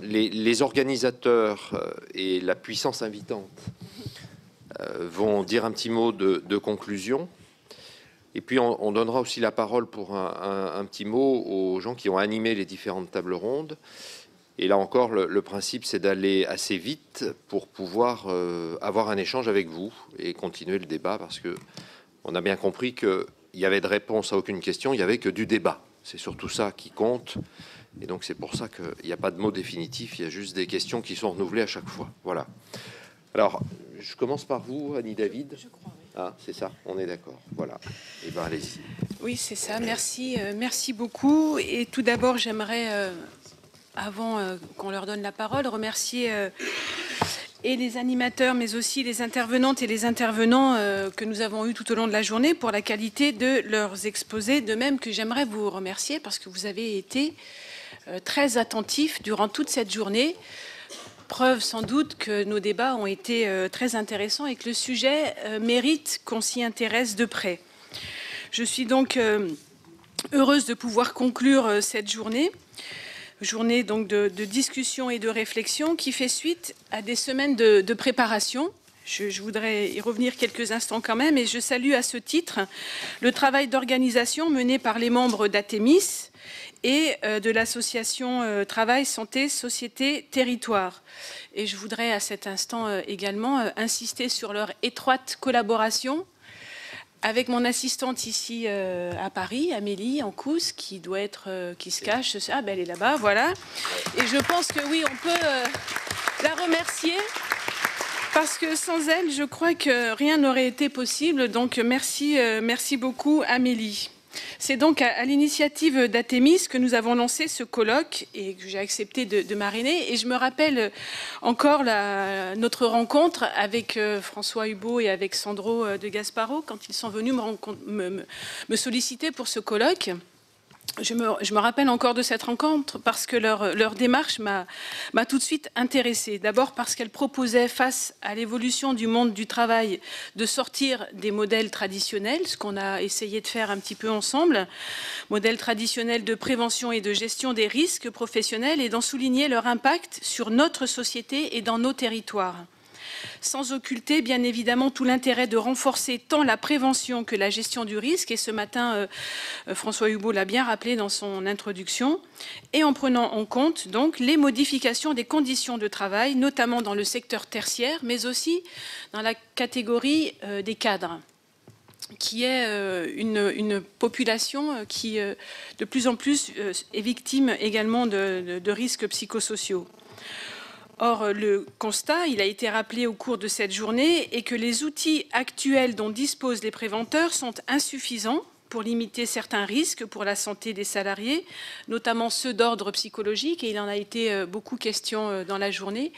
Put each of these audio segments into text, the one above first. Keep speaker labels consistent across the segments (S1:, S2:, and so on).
S1: les organisateurs et la puissance invitante vont dire un petit mot de conclusion. Et puis, on donnera aussi la parole pour un petit mot aux gens qui ont animé les différentes tables rondes. Et là encore, le principe, c'est d'aller assez vite pour pouvoir avoir un échange avec vous et continuer le débat, parce que on a bien compris qu'il y avait de réponse à aucune question, il n'y avait que du débat. C'est surtout ça qui compte. Et donc, c'est pour ça qu'il n'y a pas de mot définitif, il y a juste des questions qui sont renouvelées à chaque fois. Voilà. Alors, je commence par vous, Annie David.
S2: Je crois, oui.
S1: Ah, c'est ça, on est d'accord. Voilà. Et bien, allez-y.
S2: Oui, c'est ça. Merci, merci beaucoup. Et tout d'abord, j'aimerais, avant qu'on leur donne la parole, remercier et les animateurs, mais aussi les intervenantes et les intervenants que nous avons eus tout au long de la journée pour la qualité de leurs exposés. De même que j'aimerais vous remercier parce que vous avez été très attentifs durant toute cette journée. Preuve sans doute que nos débats ont été très intéressants et que le sujet mérite qu'on s'y intéresse de près. Je suis donc heureuse de pouvoir conclure cette journée donc de discussion et de réflexion qui fait suite à des semaines de préparation. Je voudrais y revenir quelques instants quand même, et je salue à ce titre le travail d'organisation mené par les membres d'Atémis et de l'association Travail, Santé, Société, Territoire. Et je voudrais à cet instant également insister sur leur étroite collaboration avec mon assistante ici à Paris, Amélie Ancous, qui doit être, qui se cache. Ah, ben elle est là-bas, voilà. Et je pense que oui, on peut la remercier. Parce que sans elle, je crois que rien n'aurait été possible. Donc merci, merci beaucoup Amélie. C'est donc à l'initiative d'Atémis que nous avons lancé ce colloque et que j'ai accepté de marrainer. Et je me rappelle encore notre rencontre avec François Hubault et avec Sandro de Gasparo quand ils sont venus me solliciter pour ce colloque. Je me rappelle encore de cette rencontre parce que leur démarche m'a tout de suite intéressée. D'abord parce qu'elle proposait, face à l'évolution du monde du travail, de sortir des modèles traditionnels, ce qu'on a essayé de faire un petit peu ensemble, modèles traditionnels de prévention et de gestion des risques professionnels, et d'en souligner leur impact sur notre société et dans nos territoires. Sans occulter bien évidemment tout l'intérêt de renforcer tant la prévention que la gestion du risque, et ce matin François Hubault l'a bien rappelé dans son introduction, et en prenant en compte donc les modifications des conditions de travail, notamment dans le secteur tertiaire, mais aussi dans la catégorie des cadres, qui est une population qui de plus en plus est victime également de risques psychosociaux. Or, le constat, il a été rappelé au cours de cette journée, est que les outils actuels dont disposent les préventeurs sont insuffisants pour limiter certains risques pour la santé des salariés, notamment ceux d'ordre psychologique, et il en a été beaucoup question dans la journée.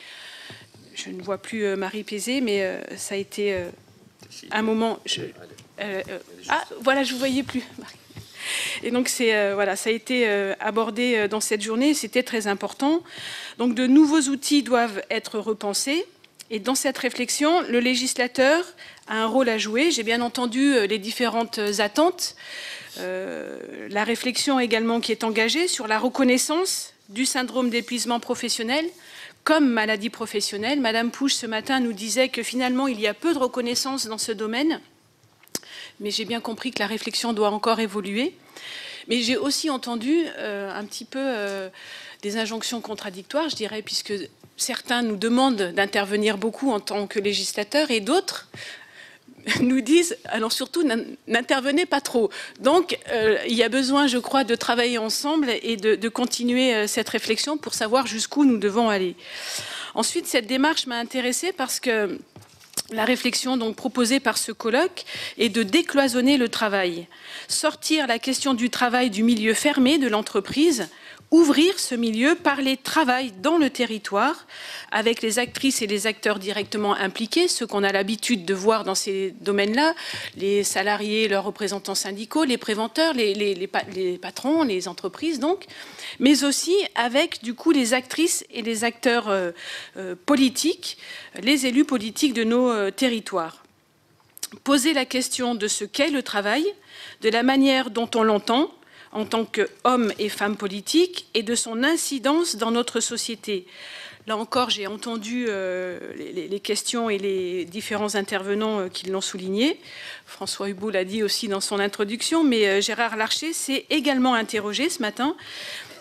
S2: Je ne vois plus Marie Pézé, mais ça a été un moment... Ah, voilà, je ne vous voyais plus, Marie. Et donc, voilà, ça a été abordé dans cette journée, c'était très important. Donc, de nouveaux outils doivent être repensés. Et dans cette réflexion, le législateur a un rôle à jouer. J'ai bien entendu les différentes attentes. La réflexion également qui est engagée sur la reconnaissance du syndrome d'épuisement professionnel comme maladie professionnelle. Madame Pouche, ce matin, nous disait que finalement, il y a peu de reconnaissance dans ce domaine. Mais j'ai bien compris que la réflexion doit encore évoluer. Mais j'ai aussi entendu un petit peu des injonctions contradictoires, je dirais, puisque certains nous demandent d'intervenir beaucoup en tant que législateurs et d'autres nous disent, alors surtout, n'intervenez pas trop. Donc, il y a besoin, je crois, de travailler ensemble et de continuer cette réflexion pour savoir jusqu'où nous devons aller. Ensuite, cette démarche m'a intéressée parce que la réflexion donc proposée par ce colloque est de décloisonner le travail, sortir la question du travail du milieu fermé de l'entreprise, ouvrir ce milieu, parler travail dans le territoire, avec les actrices et les acteurs directement impliqués, ceux qu'on a l'habitude de voir dans ces domaines-là, les salariés, leurs représentants syndicaux, les préventeurs, les patrons, les entreprises donc, mais aussi avec du coup les actrices et les acteurs politiques, les élus politiques de nos territoires. Poser la question de ce qu'est le travail, de la manière dont on l'entend, en tant qu'hommes et femmes politiques et de son incidence dans notre société. Là encore, j'ai entendu les questions et les différents intervenants qui l'ont souligné. François Hubot l'a dit aussi dans son introduction, mais Gérard Larcher s'est également interrogé ce matin.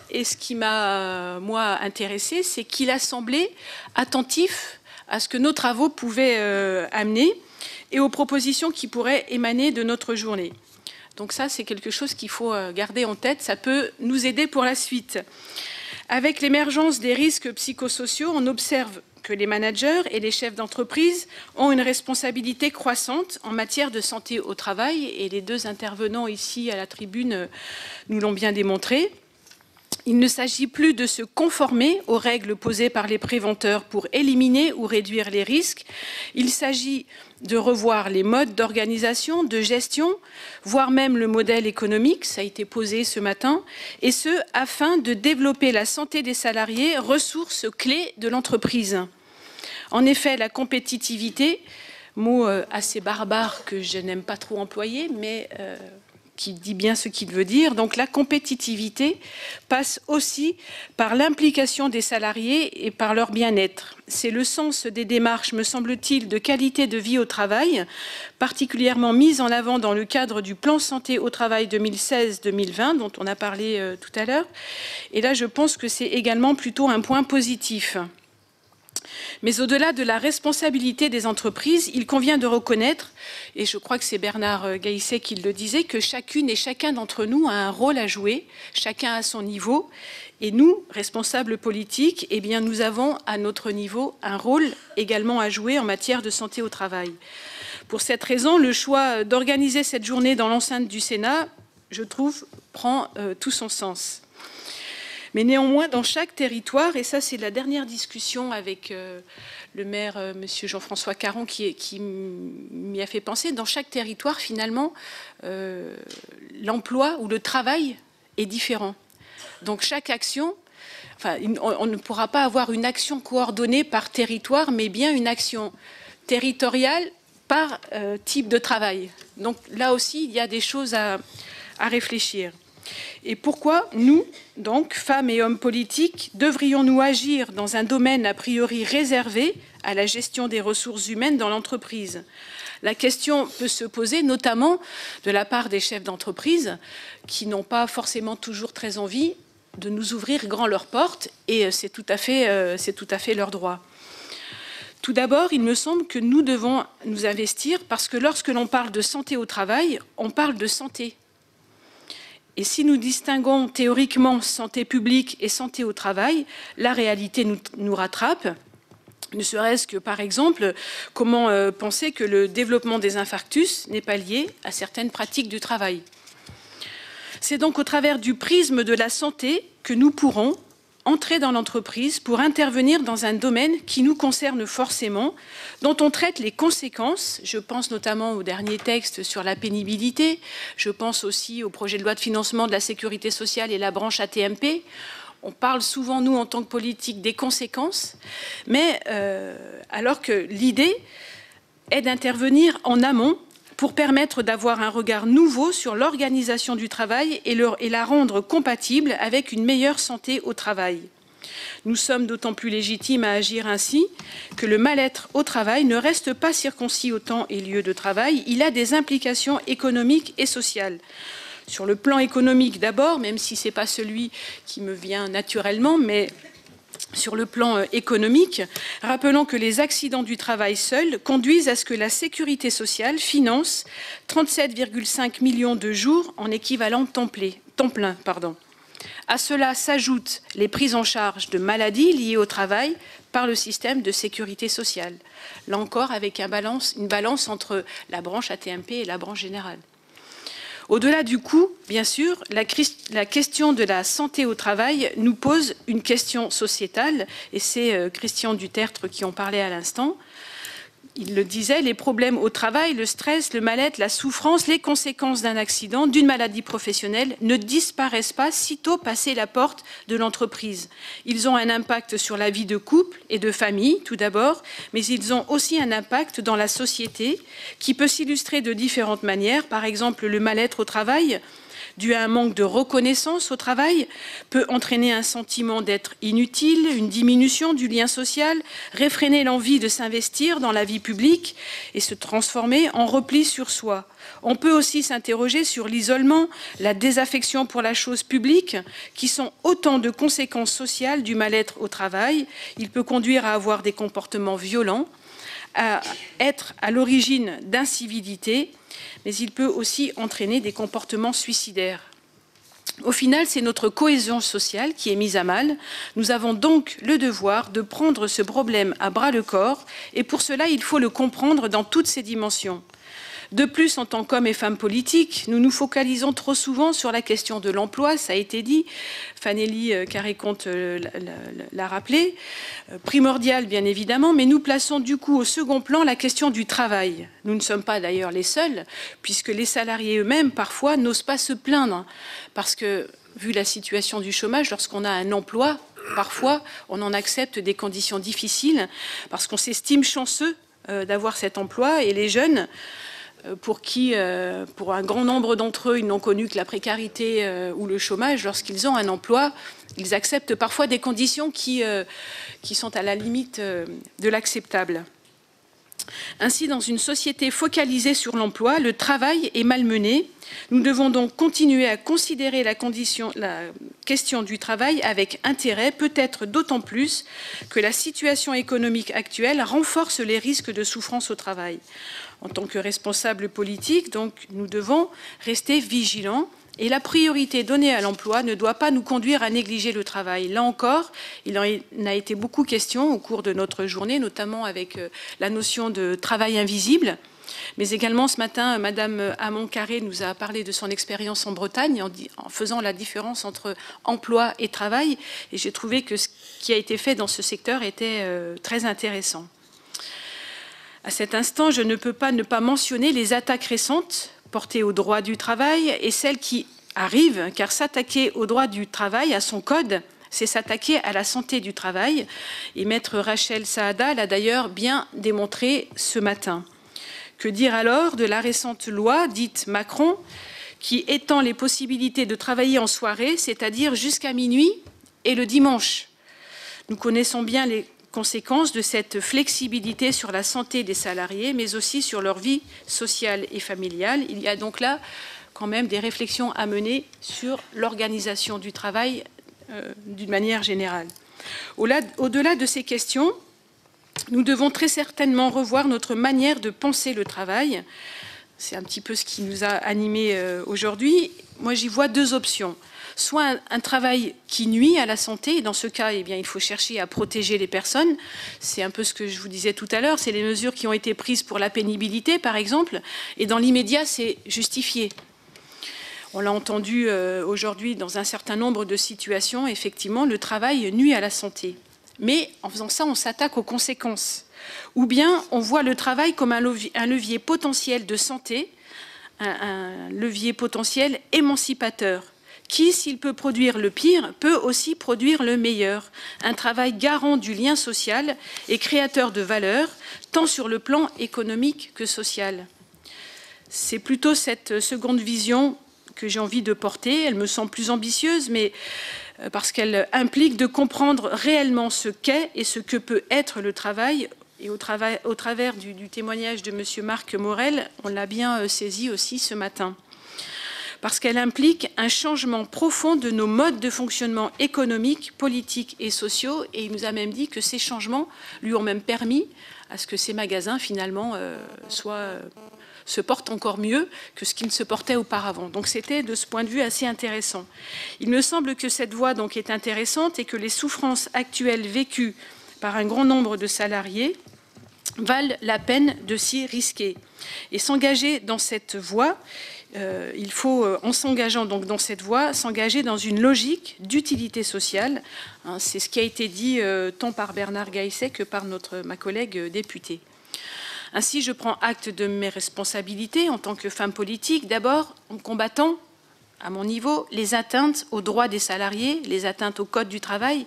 S2: Et ce qui m'a, moi, intéressé, c'est qu'il a semblé attentif à ce que nos travaux pouvaient amener et aux propositions qui pourraient émaner de notre journée. Donc ça, c'est quelque chose qu'il faut garder en tête. Ça peut nous aider pour la suite. Avec l'émergence des risques psychosociaux, on observe que les managers et les chefs d'entreprise ont une responsabilité croissante en matière de santé au travail. Et les deux intervenants ici à la tribune nous l'ont bien démontré. Il ne s'agit plus de se conformer aux règles posées par les préventeurs pour éliminer ou réduire les risques. Il s'agit de revoir les modes d'organisation, de gestion, voire même le modèle économique, ça a été posé ce matin, et ce, afin de développer la santé des salariés, ressource clé de l'entreprise. En effet, la compétitivité, mot assez barbare que je n'aime pas trop employer, mais qui dit bien ce qu'il veut dire. Donc la compétitivité passe aussi par l'implication des salariés et par leur bien-être. C'est le sens des démarches, me semble-t-il, de qualité de vie au travail, particulièrement mise en avant dans le cadre du plan santé au travail 2016-2020, dont on a parlé tout à l'heure. Et là, je pense que c'est également plutôt un point positif. Mais au-delà de la responsabilité des entreprises, il convient de reconnaître, et je crois que c'est Bernard Gaïsset qui le disait, que chacune et chacun d'entre nous a un rôle à jouer, chacun à son niveau. Et nous, responsables politiques, eh bien, nous avons à notre niveau un rôle également à jouer en matière de santé au travail. Pour cette raison, le choix d'organiser cette journée dans l'enceinte du Sénat, je trouve, prend tout son sens. Mais néanmoins, dans chaque territoire, et ça c'est la dernière discussion avec le maire, M. Jean-François Caron, qui m'y a fait penser, dans chaque territoire, finalement, l'emploi ou le travail est différent. Donc chaque action, enfin, on ne pourra pas avoir une action coordonnée par territoire, mais bien une action territoriale par type de travail. Donc là aussi, il y a des choses à réfléchir. Et pourquoi nous, donc, femmes et hommes politiques, devrions-nous agir dans un domaine a priori réservé à la gestion des ressources humaines dans l'entreprise? La question peut se poser notamment de la part des chefs d'entreprise qui n'ont pas forcément toujours très envie de nous ouvrir grand leurs portes, et c'est tout à fait leur droit. Tout d'abord, il me semble que nous devons nous investir parce que lorsque l'on parle de santé au travail, on parle de santé. Et si nous distinguons théoriquement santé publique et santé au travail, la réalité nous rattrape. Ne serait-ce que, par exemple, comment penser que le développement des infarctus n'est pas lié à certaines pratiques du travail. C'est donc au travers du prisme de la santé que nous pourrons entrer dans l'entreprise pour intervenir dans un domaine qui nous concerne forcément, dont on traite les conséquences. Je pense notamment au dernier texte sur la pénibilité, je pense aussi au projet de loi de financement de la sécurité sociale et la branche AT-MP. On parle souvent, nous, en tant que politique, des conséquences, mais alors que l'idée est d'intervenir en amont pour permettre d'avoir un regard nouveau sur l'organisation du travail et la rendre compatible avec une meilleure santé au travail. Nous sommes d'autant plus légitimes à agir ainsi que le mal-être au travail ne reste pas circoncis au temps et lieu de travail, il a des implications économiques et sociales. Sur le plan économique d'abord, même si ce n'est pas celui qui me vient naturellement, mais sur le plan économique, rappelons que les accidents du travail seuls conduisent à ce que la sécurité sociale finance 37,5 millions de jours en équivalent temps plein. À cela s'ajoutent les prises en charge de maladies liées au travail par le système de sécurité sociale. Là encore, avec une balance entre la branche AT-MP et la branche générale. Au-delà du coût, bien sûr, la question de la santé au travail nous pose une question sociétale, et c'est Christian Dutertre qui en parlait à l'instant. Il le disait, les problèmes au travail, le stress, le mal-être, la souffrance, les conséquences d'un accident, d'une maladie professionnelle ne disparaissent pas sitôt passé la porte de l'entreprise. Ils ont un impact sur la vie de couple et de famille, tout d'abord, mais ils ont aussi un impact dans la société qui peut s'illustrer de différentes manières. Par exemple, le mal-être au travail due à un manque de reconnaissance au travail, peut entraîner un sentiment d'être inutile, une diminution du lien social, réfréner l'envie de s'investir dans la vie publique et se transformer en repli sur soi. On peut aussi s'interroger sur l'isolement, la désaffection pour la chose publique, qui sont autant de conséquences sociales du mal-être au travail. Il peut conduire à avoir des comportements violents, à être à l'origine d'incivilités, mais il peut aussi entraîner des comportements suicidaires. Au final, c'est notre cohésion sociale qui est mise à mal. Nous avons donc le devoir de prendre ce problème à bras-le-corps, et pour cela, il faut le comprendre dans toutes ses dimensions. De plus, en tant qu'hommes et femmes politiques, nous nous focalisons trop souvent sur la question de l'emploi, ça a été dit, Fanelli Carré-Comte l'a rappelé, primordial bien évidemment, mais nous plaçons du coup au second plan la question du travail. Nous ne sommes pas d'ailleurs les seuls, puisque les salariés eux-mêmes, parfois, n'osent pas se plaindre, parce que, vu la situation du chômage, lorsqu'on a un emploi, parfois, on en accepte des conditions difficiles, parce qu'on s'estime chanceux d'avoir cet emploi, et les jeunes, pour un grand nombre d'entre eux, ils n'ont connu que la précarité ou le chômage. Lorsqu'ils ont un emploi, ils acceptent parfois des conditions qui sont à la limite de l'acceptable. Ainsi, dans une société focalisée sur l'emploi, le travail est malmené. Nous devons donc continuer à considérer la question du travail avec intérêt, peut-être d'autant plus que la situation économique actuelle renforce les risques de souffrance au travail. En tant que responsables politiques, donc, nous devons rester vigilants. Et la priorité donnée à l'emploi ne doit pas nous conduire à négliger le travail. Là encore, il en a été beaucoup question au cours de notre journée, notamment avec la notion de travail invisible. Mais également, ce matin, Madame Hamon-Carré nous a parlé de son expérience en Bretagne en faisant la différence entre emploi et travail. Et j'ai trouvé que ce qui a été fait dans ce secteur était très intéressant. À cet instant, je ne peux pas ne pas mentionner les attaques récentes portées au droit du travail et celles qui arrivent, car s'attaquer au droit du travail, à son code, c'est s'attaquer à la santé du travail. Et maître Rachel Saada l'a d'ailleurs bien démontré ce matin. Que dire alors de la récente loi dite Macron, qui étend les possibilités de travailler en soirée, c'est-à-dire jusqu'à minuit et le dimanche. Nous connaissons bien les conséquences de cette flexibilité sur la santé des salariés, mais aussi sur leur vie sociale et familiale. Il y a donc là quand même des réflexions à mener sur l'organisation du travail d'une manière générale. Au-delà de ces questions, nous devons très certainement revoir notre manière de penser le travail. C'est un petit peu ce qui nous a animés aujourd'hui. Moi, j'y vois deux options. Soit un travail qui nuit à la santé, et dans ce cas, eh bien, il faut chercher à protéger les personnes. C'est un peu ce que je vous disais tout à l'heure, c'est les mesures qui ont été prises pour la pénibilité, par exemple, et dans l'immédiat, c'est justifié. On l'a entendu aujourd'hui dans un certain nombre de situations, effectivement, le travail nuit à la santé. Mais en faisant ça, on s'attaque aux conséquences. Ou bien on voit le travail comme un levier potentiel de santé, un levier potentiel émancipateur, qui, s'il peut produire le pire, peut aussi produire le meilleur. Un travail garant du lien social et créateur de valeur, tant sur le plan économique que social. C'est plutôt cette seconde vision que j'ai envie de porter. Elle me semble plus ambitieuse, mais parce qu'elle implique de comprendre réellement ce qu'est et ce que peut être le travail. Et au travers du témoignage de M. Marc Morel, on l'a bien saisi aussi ce matin. Parce qu'elle implique un changement profond de nos modes de fonctionnement économiques, politiques et sociaux. Et il nous a même dit que ces changements lui ont même permis à ce que ces magasins, finalement, se portent encore mieux que ce qu'ils se portaient auparavant. Donc c'était, de ce point de vue, assez intéressant. Il me semble que cette voie donc, est intéressante et que les souffrances actuelles vécues par un grand nombre de salariés valent la peine de s'y risquer. Et s'engager dans cette voie, il faut, en s'engageant donc dans cette voie, s'engager dans une logique d'utilité sociale. Hein, c'est ce qui a été dit tant par Bernard Gaisset que par ma collègue députée. Ainsi, je prends acte de mes responsabilités en tant que femme politique, d'abord en combattant à mon niveau, les atteintes aux droits des salariés, les atteintes au Code du travail,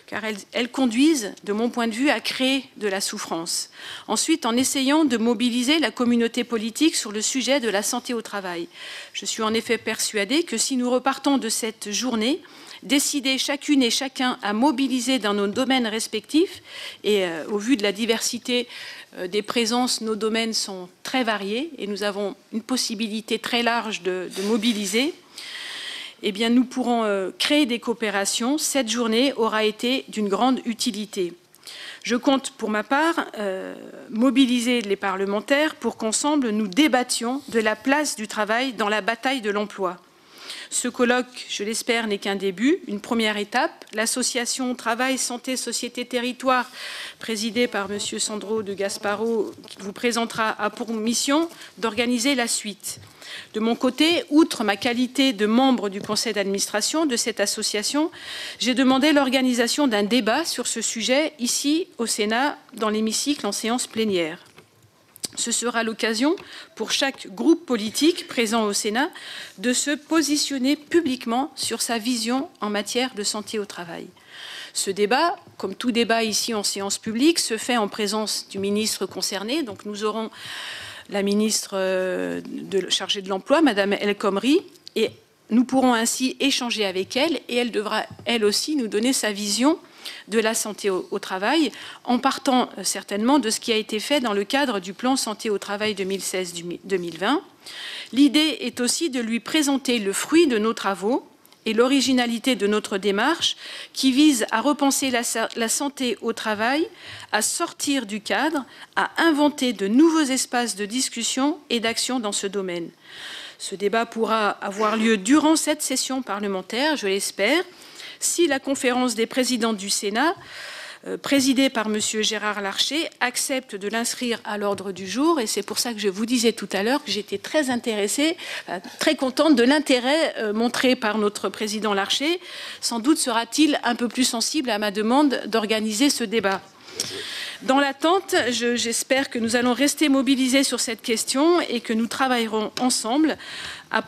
S2: car elles conduisent, de mon point de vue, à créer de la souffrance. Ensuite, en essayant de mobiliser la communauté politique sur le sujet de la santé au travail. Je suis en effet persuadée que si nous repartons de cette journée, décider chacune et chacun à mobiliser dans nos domaines respectifs, et au vu de la diversité des présences, nos domaines sont très variés et nous avons une possibilité très large de mobiliser, eh bien, nous pourrons créer des coopérations. Cette journée aura été d'une grande utilité. Je compte, pour ma part, mobiliser les parlementaires pour qu'ensemble, nous débattions de la place du travail dans la bataille de l'emploi. Ce colloque, je l'espère, n'est qu'un début, une première étape. L'association Travail, Santé, Société, Territoire, présidée par M. Sandro de Gasparo, vous présentera, a pour mission d'organiser la suite. De mon côté, outre ma qualité de membre du conseil d'administration de cette association, j'ai demandé l'organisation d'un débat sur ce sujet ici au Sénat, dans l'hémicycle en séance plénière. Ce sera l'occasion pour chaque groupe politique présent au Sénat de se positionner publiquement sur sa vision en matière de santé au travail. Ce débat, comme tout débat ici en séance publique, se fait en présence du ministre concerné. Donc nous aurons la ministre chargée de l'Emploi, Madame El Khomri, et nous pourrons ainsi échanger avec elle et elle devra, elle aussi, nous donner sa vision de la santé au travail, en partant certainement de ce qui a été fait dans le cadre du plan santé au travail 2016-2020. L'idée est aussi de lui présenter le fruit de nos travaux et l'originalité de notre démarche qui vise à repenser la santé au travail, à sortir du cadre, à inventer de nouveaux espaces de discussion et d'action dans ce domaine. Ce débat pourra avoir lieu durant cette session parlementaire, je l'espère, si la conférence des présidents du Sénat, présidée par M. Gérard Larcher, accepte de l'inscrire à l'ordre du jour. Et c'est pour ça que je vous disais tout à l'heure que j'étais très intéressée, très contente de l'intérêt montré par notre président Larcher. Sans doute sera-t-il un peu plus sensible à ma demande d'organiser ce débat. Dans l'attente, j'espère que nous allons rester mobilisés sur cette question et que nous travaillerons ensemble à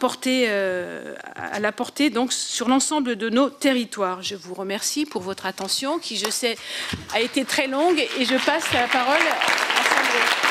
S2: la porter donc sur l'ensemble de nos territoires. Je vous remercie pour votre attention qui, je sais, a été très longue et je passe la parole à Sandro.